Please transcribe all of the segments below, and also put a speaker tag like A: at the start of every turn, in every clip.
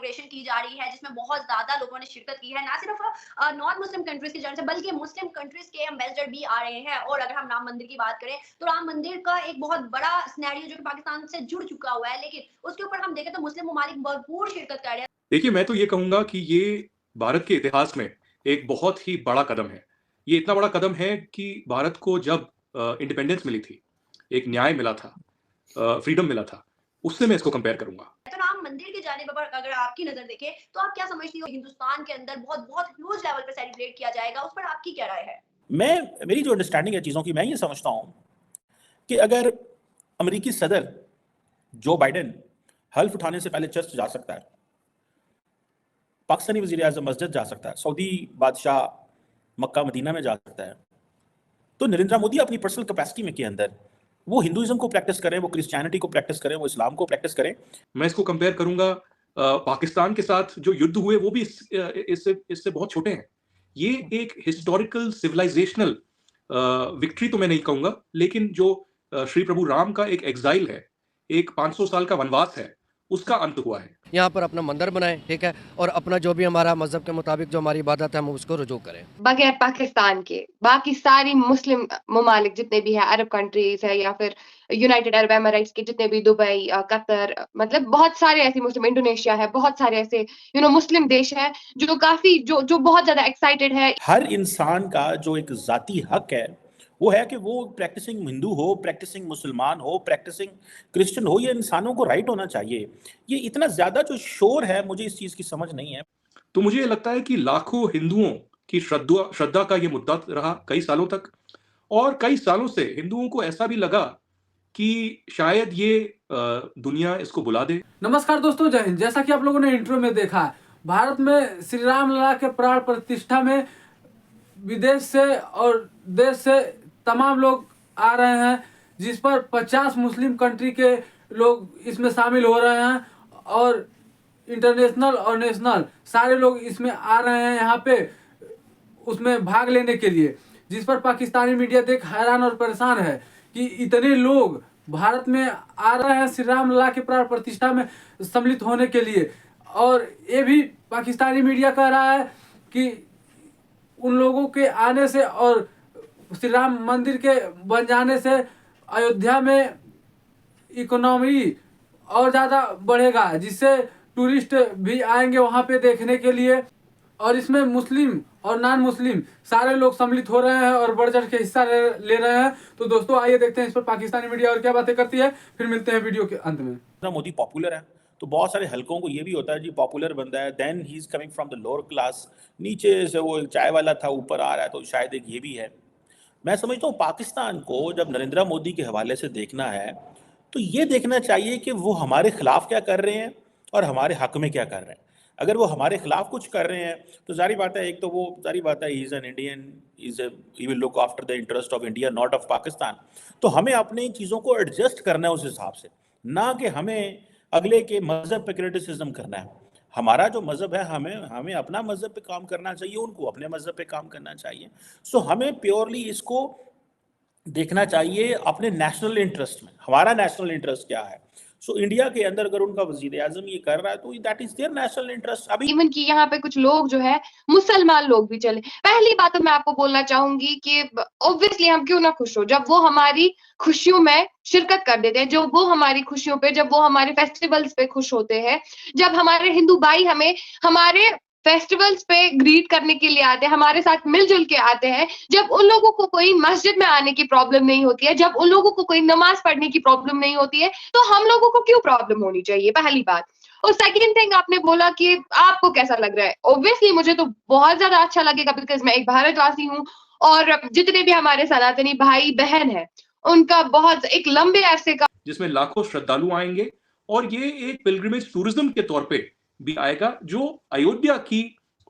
A: Inauguration की जा रही है, जिसमें बहुत ज़्यादा लोगों ने शिरकत की है। ना सिर्फ नॉन मुस्लिम कंट्रीज़ की जानब से, बल्कि मुस्लिम कंट्रीज़ के एम्बेसडर भी आ रहे हैं। और अगर हम राम मंदिर की बात करें, तो राम मंदिर का एक बहुत बड़ा सिनेरियो जो कि पाकिस्तान से जुड़ चुका हुआ है, लेकिन उसके ऊपर हम देखें तो मुस्लिम ममालिक भरपूर शिरकत कर रहे हैं।
B: देखिए, मैं तो ये कहूँगा कि ये भारत के इतिहास में एक बहुत ही बड़ा कदम है। ये इतना बड़ा कदम है कि भारत को जब इंडिपेंडेंस मिली थी, एक न्याय मिला था, फ्रीडम मिला था, उससे मैं इसको कंपेयर करूँगा।
A: तो राम मंदिर की जानिब पर अगर आपकी नज़र देखें, तो आप क्या समझती हो हिंदुस्तान के अंदर बहुत ह्यूज लेवल पे सेलिब्रेट किया जाएगा, उस पर आपकी क्या राय है?
C: मेरी जो अंडरस्टैंडिंग है चीज़ों की, मैं ये समझता हूँ कि अगर अमेरिकी सदर जो बाइडेन हल्फ उठाने से पहले चर्च जा सकता है, पाकिस्तानी वज़ीर आज़म मस्जिद जा सकता है, सऊदी बादशाह मक्का मदीना में जा सकता है, तो नरेंद्र मोदी अपनी पर्सनल कैपेसिटी में के अंदर वो हिंदुइज्म को प्रैक्टिस करें, वो क्रिश्चियनिटी को प्रैक्टिस करें, वो इस्लाम को प्रैक्टिस करें।
B: मैं इसको कंपेयर करूँगा पाकिस्तान के साथ जो युद्ध हुए, वो भी इससे बहुत छोटे हैं। ये एक हिस्टोरिकल सिविलाइजेशनल विक्ट्री तो मैं नहीं कहूँगा, लेकिन जो श्री प्रभु राम का एक एग्जाइल है, एक 500 साल का वनवास है, उसका अंत हुआ है।
D: यहाँ पर अपना मंदिर बनाएं, ठीक है, और अपना जो भी हमारा मजहब के मुताबिक जो हमारी इबादत है हम उसको रुजू करें।
E: बगैर पाकिस्तान के बाकी सारी मुस्लिम ममालिक जितने भी है, अरब कंट्रीज है या फिर यूनाइटेड अरब एमिरेट्स के जितने भी, दुबई, कतर, मतलब बहुत सारे ऐसे मुस्लिम, इंडोनेशिया है, बहुत सारे ऐसे मुस्लिम देश है जो काफी जो बहुत ज्यादा एक्साइटेड है।
C: हर इंसान का जो एक जाती हक है वो है कि वो प्रैक्टिसिंग हिंदू हो, प्रैक्टिसिंग मुसलमान हो, प्रैक्टिसिंग क्रिश्चियन हो, ये इंसानों को राइट होना चाहिए। ये इतना ज्यादा जो शोर है, मुझे इस चीज की समझ नहीं है।
B: तो मुझे लगता है कि लाखों हिंदुओं की श्रद्धा का ये मुद्दा रहा कई सालों तक, और कई सालों से हिंदुओं को ऐसा भी लगा कि शायद ये दुनिया इसको बुला दे।
F: नमस्कार दोस्तों, जय हिंद। जैसा कि आप लोगों ने इंट्रो में देखा, भारत में श्री राम लला के प्राण प्रतिष्ठा में विदेश से और देश से तमाम लोग आ रहे हैं, जिस पर 50 मुस्लिम कंट्री के लोग इसमें शामिल हो रहे हैं, और इंटरनेशनल और नेशनल सारे लोग इसमें आ रहे हैं यहाँ पे उसमें भाग लेने के लिए, जिस पर पाकिस्तानी मीडिया देख हैरान और परेशान है कि इतने लोग भारत में आ रहे हैं श्री राम लला के प्राण प्रतिष्ठा में सम्मिलित होने के लिए। और ये भी पाकिस्तानी मीडिया कह रहा है कि उन लोगों के आने से और श्री राम मंदिर के बन जाने से अयोध्या में इकोनॉमी और ज़्यादा बढ़ेगा, जिससे टूरिस्ट भी आएंगे वहाँ पे देखने के लिए। और इसमें मुस्लिम और नॉन मुस्लिम सारे लोग सम्मिलित हो रहे हैं और बढ़ चढ़ के हिस्सा ले रहे हैं। तो दोस्तों आइए देखते हैं इस पर पाकिस्तानी मीडिया और क्या बातें करती है, फिर मिलते हैं वीडियो के अंत में।
C: मोदी पॉपुलर है तो बहुत सारे हलकों को ये भी होता है जी, पॉपुलर बंदा है, then he is coming from the lower class, नीचे से वो एक चाय वाला था ऊपर आ रहा है, तो शायद एक ये भी है। मैं समझता हूँ पाकिस्तान को जब नरेंद्र मोदी के हवाले से देखना है तो ये देखना चाहिए कि वो हमारे खिलाफ क्या कर रहे हैं और हमारे हक में क्या कर रहे हैं। अगर वो हमारे खिलाफ कुछ कर रहे हैं तो जारी बात है, एक तो वो जारी बात है he is an Indian, he will look after the interest of India not of Pakistan. तो हमें अपनी चीज़ों को एडजस्ट करना है उस हिसाब से, ना कि हमें अगले के मज़हब पे क्रिटिसिज्म करना है। हमारा जो मज़हब है, हमें अपना मज़हब पे काम करना चाहिए, उनको अपने मज़हब पे काम करना चाहिए। सो हमें प्योरली इसको देखना चाहिए अपने नेशनल इंटरेस्ट में, हमारा नेशनल इंटरेस्ट क्या है। सो इंडिया के अंदर अगर उनका वजीर आजम ये कर रहा है तो that is there national interest. अभी
E: इवन कि यहाँ पे कुछ लोग जो है मुसलमान लोग भी चले। पहली बात तो मैं आपको बोलना चाहूंगी कि ऑब्वियसली हम क्यों ना खुश हो जब वो हमारी खुशियों में शिरकत कर देते हैं, जो वो हमारी खुशियों पे, जब वो हमारे फेस्टिवल्स पे खुश होते हैं, जब हमारे हिंदू भाई हमें हमारे फेस्टिवल्स पे ग्रीट करने के लिए आते हैं, हमारे साथ मिलजुल के आते हैं, जब उन लोगों को कोई मस्जिद में आने की प्रॉब्लम नहीं होती है, जब उन लोगों को कोई नमाज पढ़ने की प्रॉब्लम नहीं होती है, तो हम लोगों को क्यों प्रॉब्लम होनी चाहिए, पहली बात। और सेकंड थिंग, आपने बोला कि आपको कैसा लग रहा है। ऑब्वियसली मुझे तो बहुत ज्यादा अच्छा लगेगा, बिकॉज मैं एक भारतवासी हूँ और जितने भी हमारे सनातनी भाई बहन है उनका बहुत एक लंबे अरसे का,
B: जिसमें लाखों श्रद्धालु आएंगे, और ये एक पिलग्रिमेज टूरिज्म के तौर पे भी आएगा, जो अयोध्या की,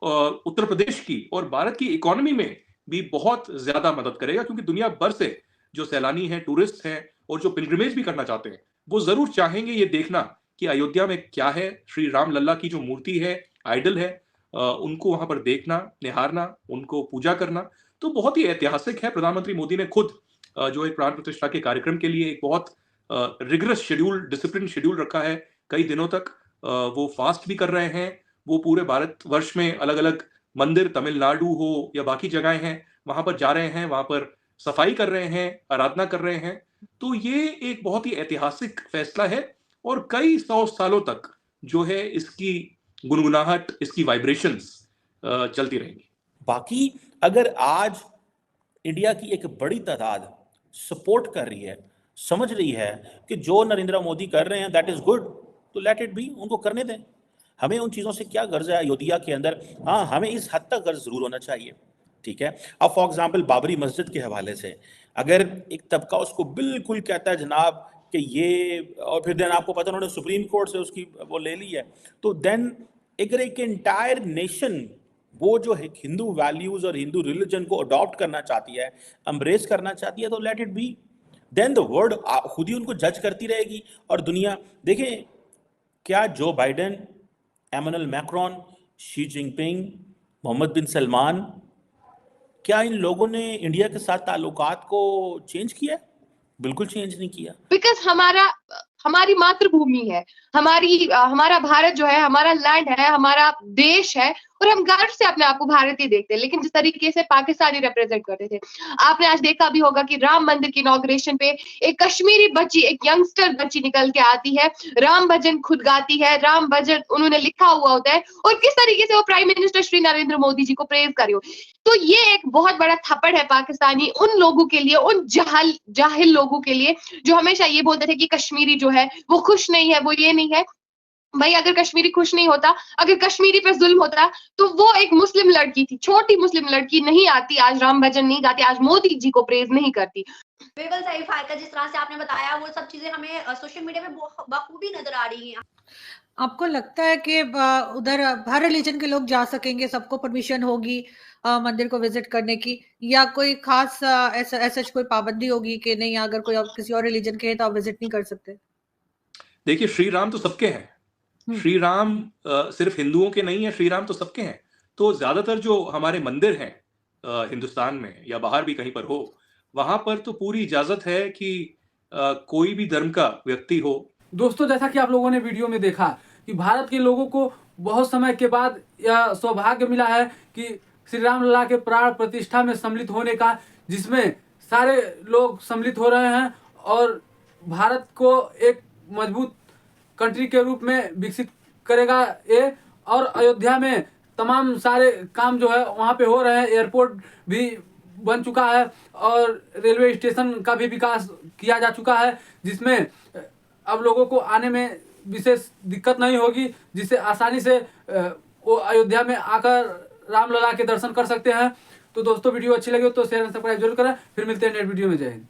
B: उत्तर प्रदेश की और भारत की इकोनॉमी में भी बहुत ज्यादा मदद करेगा, क्योंकि दुनिया भर से जो सैलानी हैं, टूरिस्ट हैं और जो पिलग्रिमेज भी करना चाहते हैं, वो जरूर चाहेंगे ये देखना कि अयोध्या में क्या है। श्री राम लल्ला की जो मूर्ति है, आइडल है, उनको वहां पर देखना, निहारना, उनको पूजा करना, तो बहुत ही ऐतिहासिक है। प्रधानमंत्री मोदी ने खुद जो एक प्राण प्रतिष्ठा के कार्यक्रम के लिए एक बहुत रिगरस शेड्यूल, डिसिप्लिन शेड्यूल रखा है कई दिनों तक, वो फास्ट भी कर रहे हैं, वो पूरे भारतवर्ष में अलग अलग मंदिर, तमिलनाडु हो या बाकी जगहें हैं, वहां पर जा रहे हैं, वहां पर सफाई कर रहे हैं, आराधना कर रहे हैं। तो ये एक बहुत ही ऐतिहासिक फैसला है और कई 100 सालों तक जो है इसकी गुनगुनाहट, इसकी वाइब्रेशंस चलती रहेंगी।
C: बाकी अगर आज इंडिया की एक बड़ी तादाद सपोर्ट कर रही है, समझ रही है कि जो नरेंद्र मोदी कर रहे हैं दैट इज गुड, तो लेट इट बी, उनको करने दें। हमें उन चीज़ों से क्या गर्ज है अयोध्या के अंदर? हाँ, हमें इस हद तक गर्ज जरूर होना चाहिए, ठीक है। अब फॉर एग्जाम्पल बाबरी मस्जिद के हवाले से अगर एक तबका उसको बिल्कुल कहता है जनाब कि ये, और फिर देन आपको पता उन्होंने सुप्रीम कोर्ट से उसकी वो ले ली है, तो देन अगर एक एंटायर नेशन वो जो है हिंदू वैल्यूज और हिंदू रिलीजन को अडॉप्ट करना चाहती है, एम्ब्रेस करना चाहती है, तो let it be. Then the world खुद ही उनको जज करती रहेगी और दुनिया देखें क्या Joe Biden, Emmanuel Macron, Xi Jinping, Mohammed bin Salman, क्या इन लोगों ने इंडिया के साथ ताल्लुकात को चेंज किया? बिल्कुल चेंज नहीं किया।
E: बिकॉज हमारी मातृभूमि है, हमारा भारत जो है, हमारा लैंड है, हमारा देश है, और हम गर्व से अपने आप को भारतीय देखते हैं। लेकिन जिस तरीके से पाकिस्तानी रिप्रेजेंट करते थे, आपने आज देखा भी होगा कि राम मंदिर की इनॉग्रेशन पे एक कश्मीरी बच्ची, एक यंगस्टर बच्ची निकल के आती है, राम भजन खुद गाती है, राम भजन उन्होंने लिखा हुआ होता है, और किस तरीके से वो प्राइम मिनिस्टर श्री नरेंद्र मोदी जी को प्रेज कर रही हो। तो ये एक बहुत बड़ा थप्पड़ है पाकिस्तानी उन लोगों के लिए, उन जाहिल लोगों के लिए जो हमेशा ये बोलते थे कि कश्मीरी जो है वो खुश नहीं है, वो ये नहीं है। भाई अगर कश्मीरी खुश नहीं होता, अगर कश्मीरी पे जुल्म होता, तो वो एक मुस्लिम लड़की थी, छोटी मुस्लिम लड़की नहीं आती, आज राम भजन नहीं गाती, आज मोदी जी को प्रेज नहीं करती।
A: बिल्कुल सही फायका, जिस तरह से आपने बताया वो सब चीजें हमें सोशल मीडिया में बखूबी नजर आ रही हैं।
G: आपको लगता है कि उधर हर रिलीजन के लोग जा सकेंगे, सबको परमिशन होगी मंदिर को विजिट करने की, या कोई खास ऐसा कोई पाबंदी होगी कि नहीं, अगर कोई किसी और रिलीजन के है तो आप विजिट नहीं कर सकते?
B: देखिए, श्री राम तो सबके हैं, श्री राम सिर्फ हिंदुओं के नहीं है, श्री राम तो सबके हैं। तो ज्यादातर जो हमारे मंदिर हैं हिंदुस्तान में या बाहर भी कहीं पर हो, वहां पर तो पूरी इजाजत है कि कोई भी धर्म का व्यक्ति हो।
F: दोस्तों, जैसा कि आप लोगों ने वीडियो में देखा कि भारत के लोगों को बहुत समय के बाद यह सौभाग्य मिला है कि श्री राम लला के प्राण प्रतिष्ठा में सम्मिलित होने का, जिसमें सारे लोग सम्मिलित हो रहे हैं और भारत को एक मजबूत कंट्री के रूप में विकसित करेगा ये। और अयोध्या में तमाम सारे काम जो है वहाँ पे हो रहे हैं, एयरपोर्ट भी बन चुका है और रेलवे स्टेशन का भी विकास किया जा चुका है, जिसमें अब लोगों को आने में विशेष दिक्कत नहीं होगी, जिससे आसानी से वो अयोध्या में आकर रामलला के दर्शन कर सकते हैं। तो दोस्तों, वीडियो अच्छी लगी हो तो शेयर और सब्सक्राइब जरूर करें। फिर मिलते हैं नेक्स्ट वीडियो में। जय हिंद।